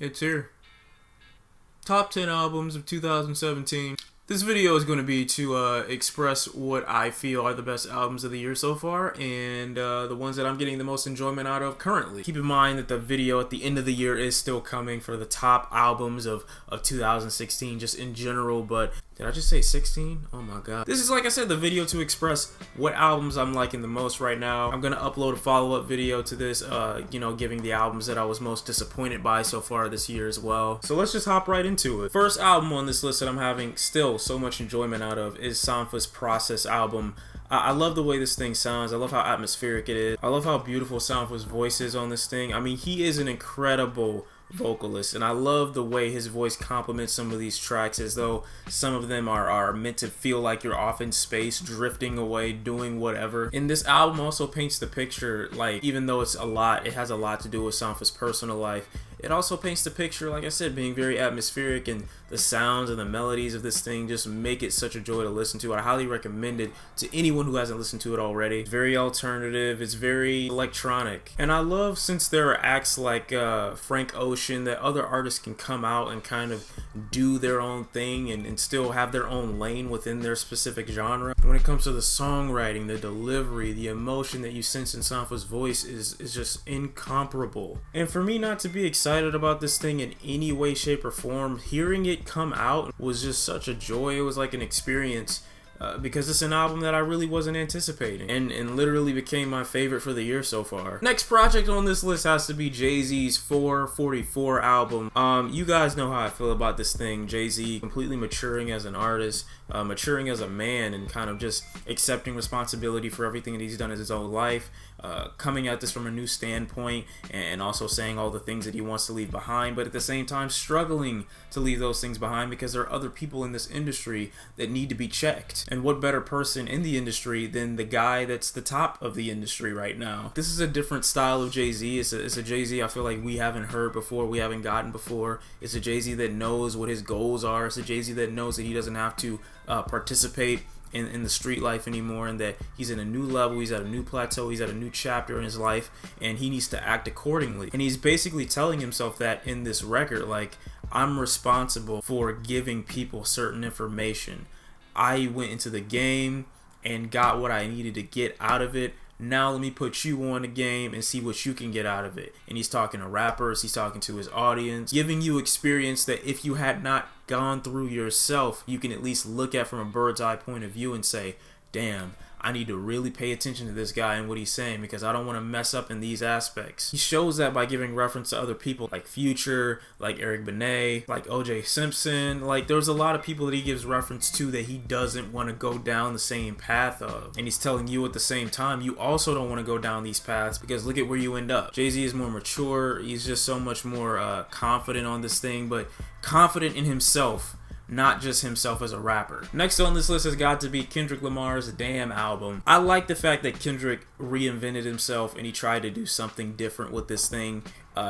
It's here. Top 10 albums of 2017. This video is going to be to express what I feel are the best albums of the year so far, and the ones that I'm getting the most enjoyment out of currently. Keep in mind that the video at the end of the year is still coming for the top albums of 2016, just in general, but did I just say 16? Oh my god. This is, like I said, the video to express what albums I'm liking the most right now. I'm going to upload a follow-up video to this, giving the albums that I was most disappointed by so far this year as well. So let's just hop right into it. First album on this list that I'm having still so much enjoyment out of is Sampha's Process album. I love the way this thing sounds. I love how atmospheric it is. I love how beautiful Sampha's voice is on this thing. I mean, he is an incredible vocalist, and I love the way his voice complements some of these tracks, as though some of them are meant to feel like you're off in space, drifting away, doing whatever. And this album also paints the picture, like, even though it has a lot to do with Sampha's personal life, it also paints the picture, like I said, being very atmospheric, and the sounds and the melodies of this thing just make it such a joy to listen to. I highly recommend it to anyone who hasn't listened to it already. It's very alternative, it's very electronic, and I love, since there are acts like Frank Ocean, that other artists can come out and kind of do their own thing and still have their own lane within their specific genre. When it comes to the songwriting, the delivery, the emotion that you sense in Sampha's voice is just incomparable. And for me not to be excited about this thing in any way, shape, or form, hearing it come out was just such a joy. It was like an experience. Because it's an album that I really wasn't anticipating, and literally became my favorite for the year so far. Next project on this list has to be JayZ's 444 album. You guys know how I feel about this thing. JayZ completely maturing as an artist, maturing as a man, and kind of just accepting responsibility for everything that he's done in his own life, coming at this from a new standpoint, and also saying all the things that he wants to leave behind, but at the same time struggling to leave those things behind because there are other people in this industry that need to be checked. And what better person in the industry than the guy that's the top of the industry right now? This is a different style of JayZ. It's a JayZ I feel like we haven't heard before, we haven't gotten before. It's a JayZ that knows what his goals are. It's a JayZ that knows that he doesn't have to participate in the street life anymore, and that he's in a new level, he's at a new plateau, he's at a new chapter in his life, and he needs to act accordingly. And he's basically telling himself that in this record, like, I'm responsible for giving people certain information. I went into the game and got what I needed to get out of it. Now let me put you on the game and see what you can get out of it. And he's talking to rappers, he's talking to his audience, giving you experience that if you had not gone through yourself, you can at least look at from a bird's eye point of view and say, damn, I need to really pay attention to this guy and what he's saying, because I don't want to mess up in these aspects. He shows that by giving reference to other people like Future, like Eric Benet, like OJ Simpson. Like, there's a lot of people that he gives reference to that he doesn't want to go down the same path of. And he's telling you at the same time, you also don't want to go down these paths, because look at where you end up. JayZ is more mature. He's just so much more confident on this thing, but confident in himself, not just himself as a rapper. Next on this list has got to be Kendrick Lamar's Damn album. I like the fact that Kendrick reinvented himself and he tried to do something different with this thing.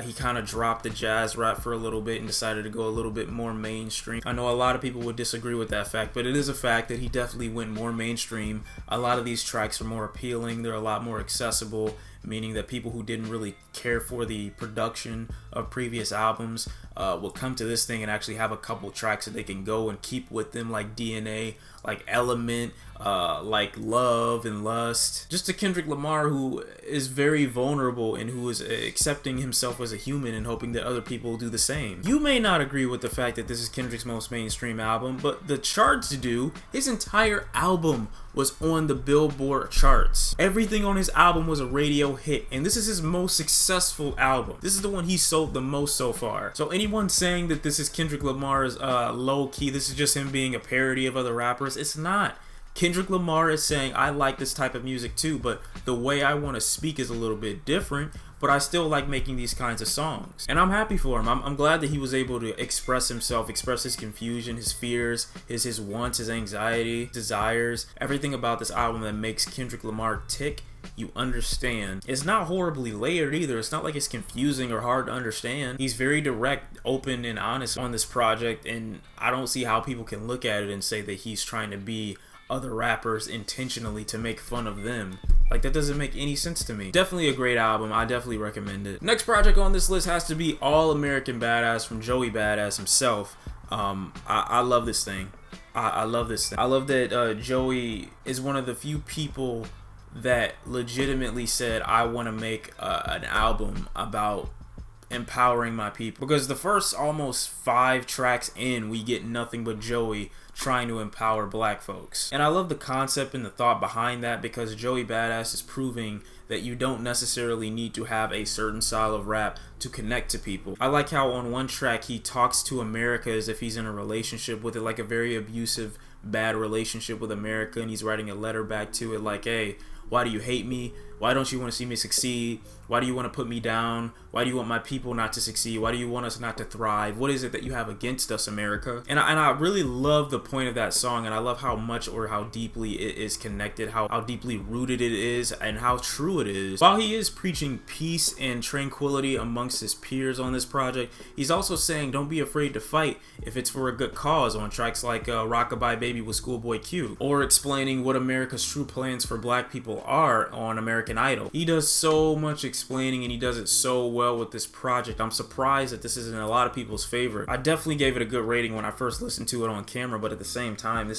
He kind of dropped the jazz rap for a little bit and decided to go a little bit more mainstream. I know a lot of people would disagree with that fact, but it is a fact that he definitely went more mainstream. A lot of these tracks are more appealing, they're a lot more accessible, meaning that people who didn't really care for the production of previous albums will come to this thing and actually have a couple tracks that they can go and keep with them, like DNA, like Element, like Love and Lust. Just a Kendrick Lamar who is very vulnerable and who is accepting himself as a human and hoping that other people do the same. You may not agree with the fact that this is Kendrick's most mainstream album, but the charts do. His entire album was on the Billboard charts. Everything on his album was a radio hit, and this is his most successful album. This is the one he sold the most so far. So anyone saying that this is Kendrick Lamar's low-key, this is just him being a parody of other rappers, it's not. Kendrick Lamar is saying, I like this type of music too, but the way I want to speak is a little bit different, but I still like making these kinds of songs. And I'm happy for him. I'm glad that he was able to express himself, express his confusion, his fears, his wants, his anxiety, desires, everything about this album that makes Kendrick Lamar tick. You understand. It's not horribly layered either. It's not like it's confusing or hard to understand. He's very direct, open, and honest on this project, and I don't see how people can look at it and say that he's trying to be other rappers intentionally to make fun of them. Like, that doesn't make any sense to me. Definitely a great album. I definitely recommend it. Next project on this list has to be All American Badass from Joey Badass himself. I love this thing. I love this thing. I love that Joey is one of the few people that legitimately said, I want to make an album about empowering my people. Because the first almost 5 tracks in, we get nothing but Joey trying to empower black folks. And I love the concept and the thought behind that, because Joey Badass is proving that you don't necessarily need to have a certain style of rap to connect to people. I like how on one track he talks to America as if he's in a relationship with it, like a very abusive, bad relationship with America, and he's writing a letter back to it like, hey, why do you hate me? Why don't you want to see me succeed? Why do you want to put me down? Why do you want my people not to succeed? Why do you want us not to thrive? What is it that you have against us, America? And I really love the point of that song, and I love how much or how deeply it is connected, how deeply rooted it is, and how true it is. While he is preaching peace and tranquility amongst his peers on this project, he's also saying don't be afraid to fight if it's for a good cause on tracks like Rockabye Baby with Schoolboy Q, or explaining what America's true plans for black people are on American Idol. He does so much explaining, and he does it so well with this project. I'm surprised that this isn't a lot of people's favorite. I definitely gave it a good rating when I first listened to it on camera, but at the same time, it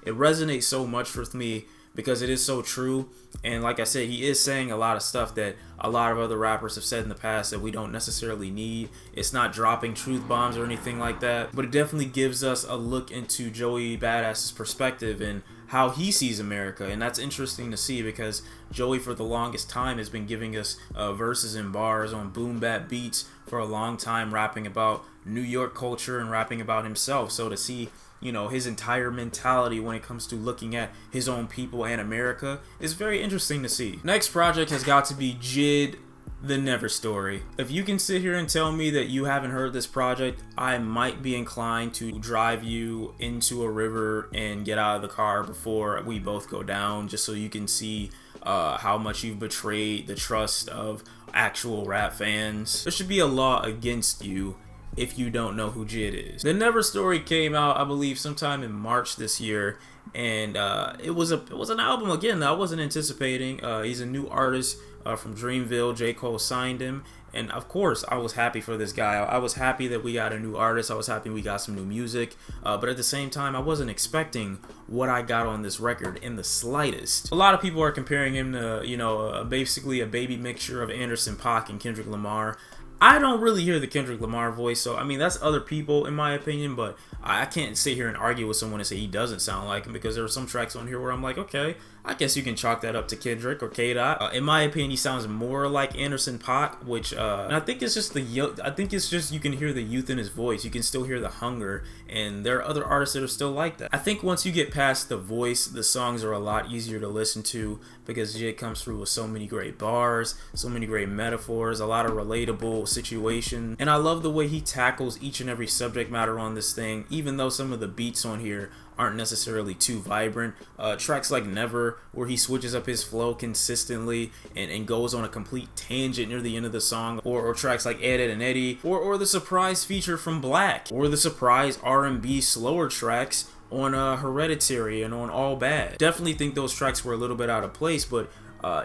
resonates so much with me because it is so true. And like I said, he is saying a lot of stuff that a lot of other rappers have said in the past that we don't necessarily need. It's not dropping truth bombs or anything like that, but it definitely gives us a look into Joey Badass's perspective and how he sees America. And that's interesting to see, because Joey for the longest time has been giving us verses and bars on boom bap beats for a long time, rapping about New York culture and rapping about himself. So to see, you know, his entire mentality when it comes to looking at his own people and America is very interesting to see. Next project has got to be JIT The Never Story. If you can sit here and tell me that you haven't heard this project, I might be inclined to drive you into a river and get out of the car before we both go down, just so you can see how much you've betrayed the trust of actual rap fans. There should be a law against you if you don't know who JIT is. The Never Story came out, I believe, sometime in March this year, and it was an album again that I wasn't anticipating. He's a new artist from Dreamville. J. Cole signed him, and of course I was happy for this guy. I was happy that we got a new artist. I was happy we got some new music, but at the same time, I wasn't expecting what I got on this record in the slightest. A lot of people are comparing him to, you know, basically a baby mixture of Anderson .Paak and Kendrick Lamar. I don't really hear the Kendrick Lamar voice, so I mean, that's other people in my opinion, but I can't sit here and argue with someone and say he doesn't sound like him, because there are some tracks on here where I'm like, okay, I guess you can chalk that up to Kendrick or K-Dot. In my opinion, he sounds more like Anderson .Paak, which and I think it's just you can hear the youth in his voice. You can still hear the hunger, and there are other artists that are still like that. I think once you get past the voice, the songs are a lot easier to listen to, because JIT comes through with so many great bars, so many great metaphors, a lot of relatable situations, and I love the way he tackles each and every subject matter on this thing, even though some of the beats on here aren't necessarily too vibrant. Tracks like Never, where he switches up his flow consistently and goes on a complete tangent near the end of the song, or tracks like Ed, Ed and Eddie, or the surprise feature from Black, or the surprise R&B slower tracks on Hereditary and on All Bad. Definitely think those tracks were a little bit out of place, but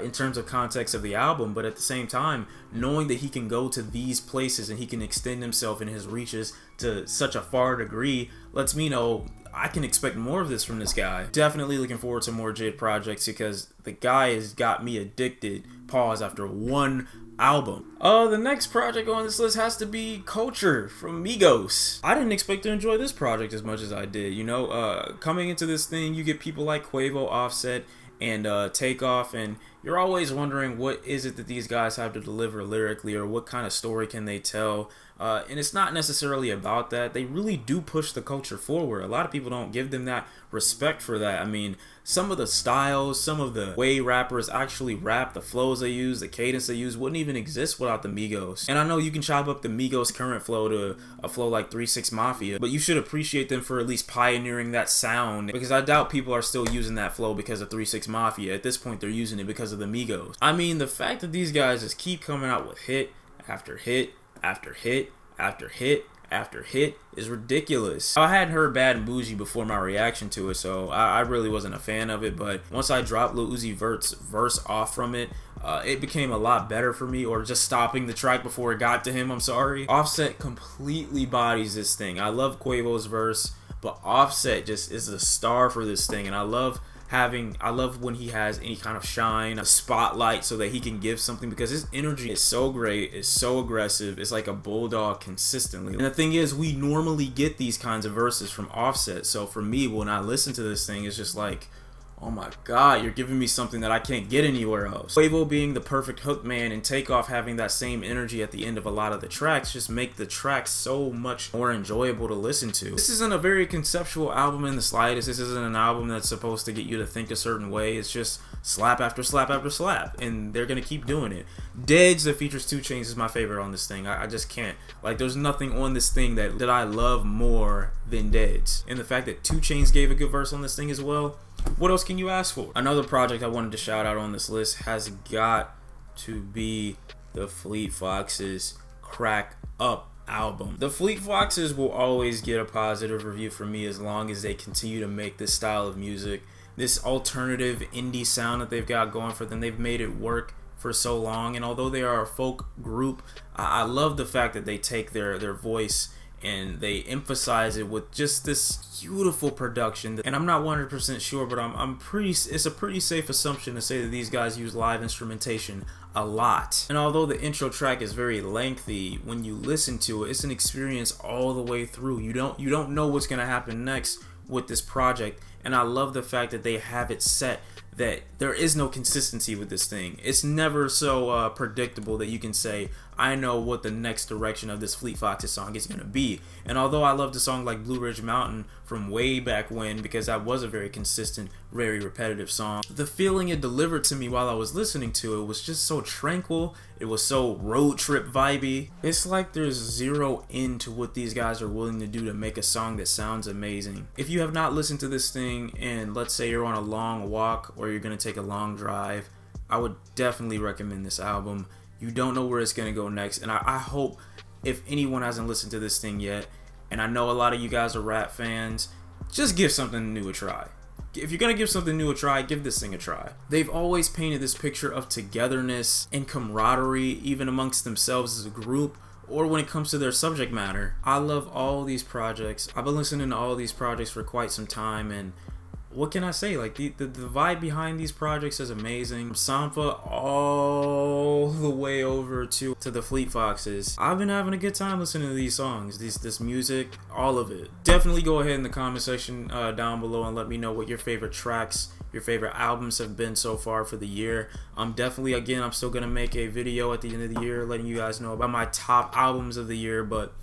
in terms of context of the album, but at the same time, knowing that he can go to these places and he can extend himself and his reaches to such a far degree lets me know I can expect more of this from this guy. Definitely looking forward to more JIT projects, because the guy has got me addicted, pause, after one album. The next project on this list has to be Culture from Migos. I didn't expect to enjoy this project as much as I did. You know, coming into this thing, you get people like Quavo, Offset, and Takeoff, and you're always wondering what is it that these guys have to deliver lyrically, or what kind of story can they tell. And it's not necessarily about that. They really do push the culture forward. A lot of people don't give them that respect for that. I mean, some of the styles, some of the way rappers actually rap, the flows they use, the cadence they use wouldn't even exist without the Migos. And I know you can chop up the Migos' current flow to a flow like 3 6 Mafia, but you should appreciate them for at least pioneering that sound, because I doubt people are still using that flow because of 3 6 Mafia. At this point, they're using it because of the Migos. I mean, the fact that these guys just keep coming out with hit after hit after hit after hit after hit is ridiculous. I hadn't heard Bad and Bougie before my reaction to it, so I really wasn't a fan of it, but once I dropped Lil Uzi Vert's verse off from it, it became a lot better for me, or just stopping the track before it got to him, I'm sorry. Offset completely bodies this thing. I love Quavo's verse, but Offset just is a star for this thing, and I love when he has any kind of shine, a spotlight, so that he can give something, because his energy is so great, it's so aggressive, it's like a bulldog consistently. And the thing is, we normally get these kinds of verses from Offset, so for me, when I listen to this thing, it's just like, oh my god, you're giving me something that I can't get anywhere else. Quavo being the perfect hook man and Takeoff having that same energy at the end of a lot of the tracks just make the tracks so much more enjoyable to listen to. This isn't a very conceptual album in the slightest. This isn't an album that's supposed to get you to think a certain way. It's just slap after slap after slap, and they're gonna keep doing it. JIT that features 2 Chainz is my favorite on this thing. I just can't. Like, there's nothing on this thing that I love more than JIT. And the fact that 2 Chainz gave a good verse on this thing as well, what else can you ask for? Another project I wanted to shout out on this list has got to be the Fleet Foxes Crack Up album. The Fleet Foxes will always get a positive review from me as long as they continue to make this style of music. This alternative indie sound that they've got going for them, they've made it work for so long. And although they are a folk group, I love the fact that they take their voice and they emphasize it with just this beautiful production. And I'm not 100% sure, but it's a pretty safe assumption to say that these guys use live instrumentation a lot. And although the intro track is very lengthy, when you listen to it, it's an experience all the way through. You don't know what's gonna happen next with this project, and I love the fact that they have it set that there is no consistency with this thing. It's never so predictable that you can say, I know what the next direction of this Fleet Foxes song is going to be. And although I loved a song like Blue Ridge Mountain from way back when, because that was a very consistent, very repetitive song, the feeling it delivered to me while I was listening to it was just so tranquil. It was so road trip vibey. It's like there's zero end to what these guys are willing to do to make a song that sounds amazing. If you have not listened to this thing, and let's say you're on a long walk or you're going to take a long drive, I would definitely recommend this album. You don't know where it's going to go next, and I hope, if anyone hasn't listened to this thing yet, and I know a lot of you guys are rap fans, just give something new a try. If you're going to give something new a try, give this thing a try. They've always painted this picture of togetherness and camaraderie, even amongst themselves as a group, or when it comes to their subject matter. I love all these projects. I've been listening to all these projects for quite some time, and what can I say? Like, the vibe behind these projects is amazing. From Sampha all the way over to the Fleet Foxes. I've been having a good time listening to these songs, this music, all of it. Definitely go ahead in the comment section down below and let me know what your favorite tracks, your favorite albums have been so far for the year. I'm still gonna make a video at the end of the year letting you guys know about my top albums of the year, but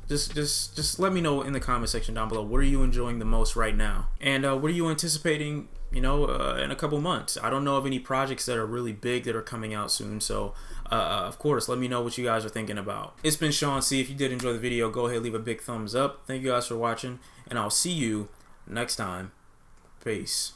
just let me know in the comment section down below, what are you enjoying the most right now, and what are you anticipating, in a couple months. I don't know of any projects that are really big that are coming out soon, so of course let me know what you guys are thinking about. It's been Shawn C. If you did enjoy the video, go ahead, leave a big thumbs up. Thank you guys for watching, and I'll see you next time. Peace.